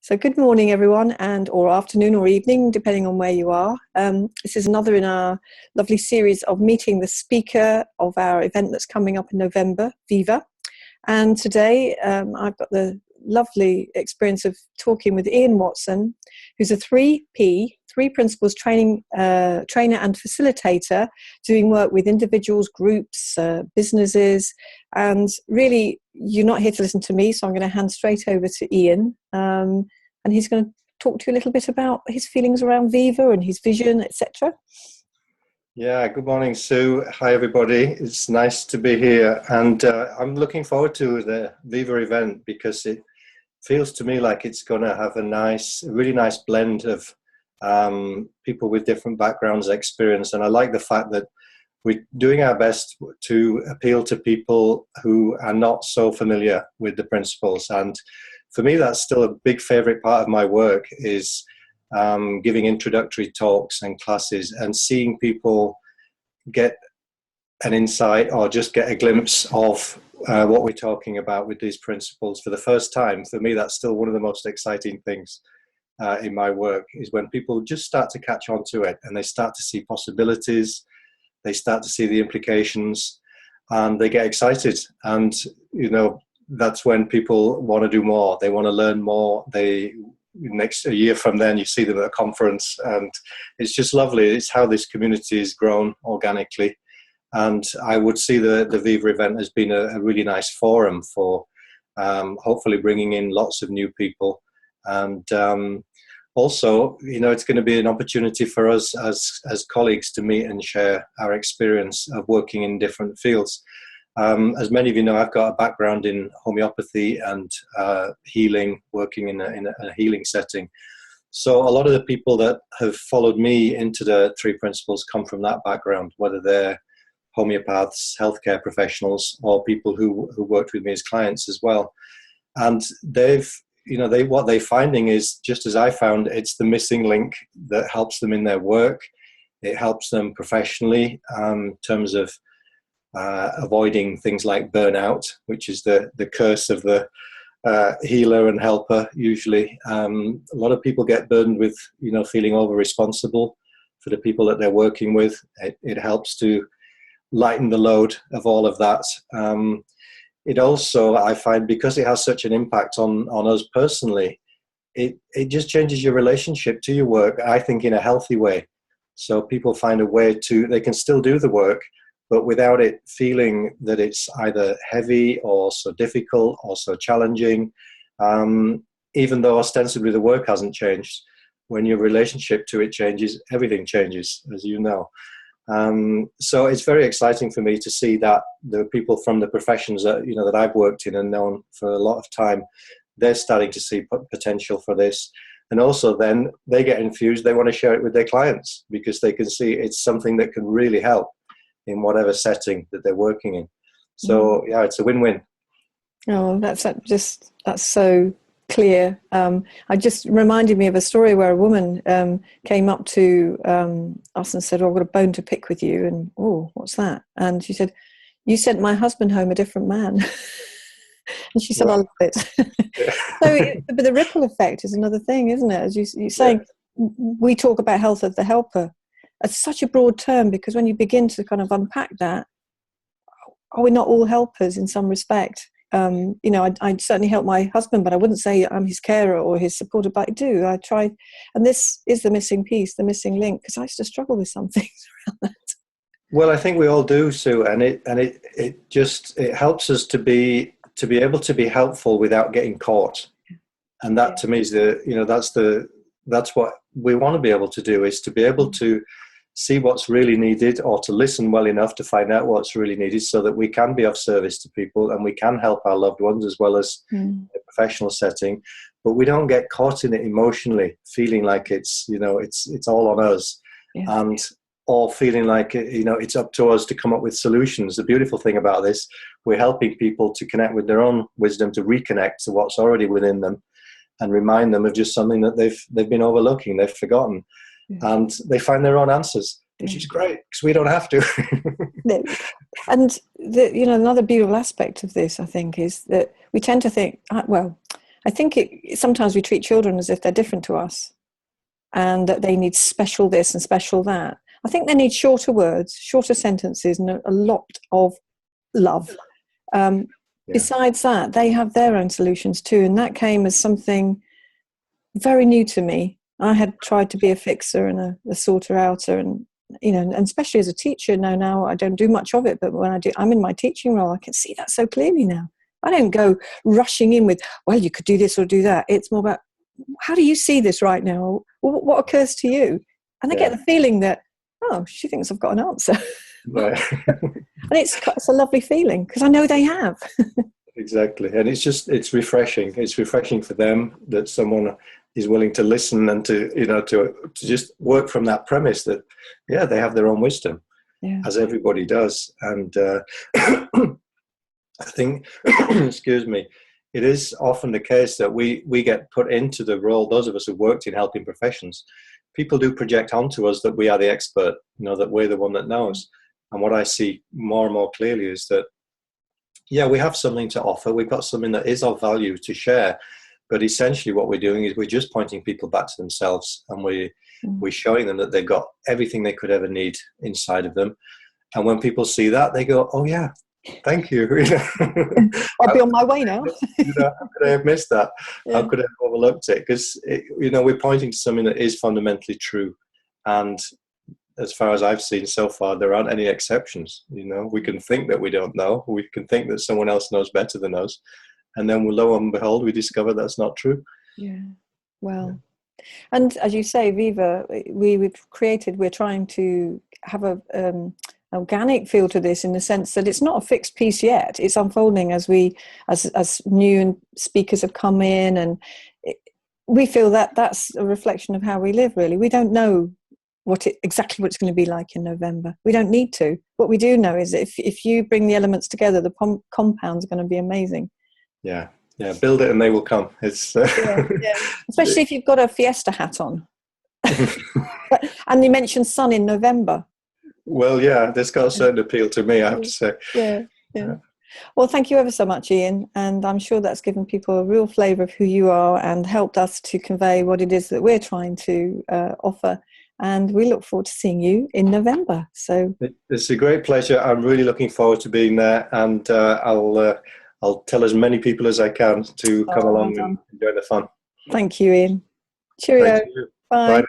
So good morning, everyone, and or afternoon or evening, depending on where you are. This is another in our lovely series of meeting the speaker of our event that's coming up in November, Viva. And today I've got the lovely experience of talking with Ian Watson, who's a 3P, three principles trainer and facilitator, doing work with individuals, groups, businesses. And really, you're not here to listen to me, so I'm going to hand straight over to Ian. And he's going to talk to you a little bit about his feelings around Viva and his vision, etc. Yeah, good morning, Sue. Hi, everybody. It's nice to be here. And I'm looking forward to the Viva event because it feels to me like it's going to have a really nice blend of people with different backgrounds, experience. And I like the fact that we're doing our best to appeal to people who are not so familiar with the principles. And for me, that's still a big favorite part of my work is giving introductory talks and classes and seeing people get an insight or just get a glimpse of what we're talking about with these principles for the first time. For me, that's still one of the most exciting things in my work is when people just start to catch on to it and they start to see possibilities, they start to see the implications, and they get excited. And, that's when people want to do more. They want to learn more. A year from then, you see them at a conference, and it's just lovely. It's how this community has grown organically. And I would see the Viva event as being a really nice forum for hopefully bringing in lots of new people. And also, it's going to be an opportunity for us as colleagues to meet and share our experience of working in different fields. As many of you know, I've got a background in homeopathy and healing, working in a healing setting. So a lot of the people that have followed me into the three principles come from that background, whether they're homeopaths, healthcare professionals, or people who worked with me as clients as well. And what they're finding is, just as I found, it's the missing link that helps them in their work. It helps them professionally in terms of avoiding things like burnout, which is the curse of the healer and helper usually. A lot of people get burdened with, feeling over-responsible for the people that they're working with. It helps to lighten the load of all of that. It also, I find, because it has such an impact on us personally, it just changes your relationship to your work, I think, in a healthy way. So people find a way they can still do the work, but without it feeling that it's either heavy or so difficult or so challenging, even though ostensibly the work hasn't changed. When your relationship to it changes, everything changes, as you know. So it's very exciting for me to see that the people from the professions that I've worked in and known for a lot of time, they're starting to see potential for this. And also then they get infused, they want to share it with their clients because they can see it's something that can really help in whatever setting that they're working in. So yeah, it's a win-win. Oh, that's so clear. I just reminded me of a story where a woman came up to us and said, "Oh, I've got a bone to pick with you." And, "Oh, what's that?" And she said, "You sent my husband home a different man." And she said, "I love it." But the ripple effect is another thing, isn't it? As you're saying, we talk about health of the helper. It's such a broad term because when you begin to kind of unpack that, are we not all helpers in some respect? I certainly help my husband, but I wouldn't say I'm his carer or his supporter, but I do. I try, and this is the missing piece, the missing link, because I used to struggle with some things around that. Well, I think we all do, Sue, and it helps us to be able to be helpful without getting caught, and that to me is that's what we want to be able to do, is to be able to see what's really needed or to listen well enough to find out what's really needed so that we can be of service to people and we can help our loved ones as well as a professional setting, but we don't get caught in it emotionally, feeling like it's all on us, and or feeling like it's up to us to come up with solutions. The beautiful thing about this, we're helping people to connect with their own wisdom, to reconnect to what's already within them and remind them of just something that they've been overlooking, they've forgotten. And they find their own answers, which is great because we don't have to. And another beautiful aspect of this, I think, is that we tend to think, well, I think sometimes we treat children as if they're different to us and that they need special this and special that. I think they need shorter words, shorter sentences, and a lot of love. Besides that, they have their own solutions too, and that came as something very new to me. I had tried to be a fixer and a sorter outer, and and especially as a teacher now I don't do much of it, but when I do, I'm in my teaching role. I can see that so clearly now. I don't go rushing in with, well, you could do this or do that. It's more about, how do you see this right now? What occurs to you? And I get the feeling that, oh, she thinks I've got an answer. Right. And it's a lovely feeling because I know they have. Exactly. And it's refreshing. It's refreshing for them that someone is willing to listen and to just work from that premise that, they have their own wisdom, as everybody does. And I think, excuse me, it is often the case that we get put into the role, those of us who worked in helping professions, people do project onto us that we are the expert, that we're the one that knows. And what I see more and more clearly is that, we have something to offer. We've got something that is of value to share. But essentially what we're doing is we're just pointing people back to themselves, and we're showing them that they've got everything they could ever need inside of them. And when people see that, they go, oh, yeah, thank you. I'll be on my way now. How could I have missed that? How could I have overlooked it? Because, we're pointing to something that is fundamentally true. And as far as I've seen so far, there aren't any exceptions. We can think that we don't know. We can think that someone else knows better than us. And then, lo and behold, we discover that's not true. Yeah. Well, and as you say, Viva, we're trying to have a organic feel to this, in the sense that it's not a fixed piece yet. It's unfolding as new speakers have come in, and we feel that that's a reflection of how we live, really. We don't know exactly what it's going to be like in November. We don't need to. What we do know is that if you bring the elements together, the compounds are going to be amazing. Yeah, build it and they will come. It's especially if you've got a fiesta hat on. And you mentioned sun in November. Well, there's got a certain appeal to me, I have to say. Yeah. Well, thank you ever so much, Ian, and I'm sure that's given people a real flavour of who you are and helped us to convey what it is that we're trying to offer. And we look forward to seeing you in November. So it's a great pleasure. I'm really looking forward to being there, and I'll tell as many people as I can to come along and enjoy the fun. Thank you, Ian. Cheerio. Thank you. Bye. Bye.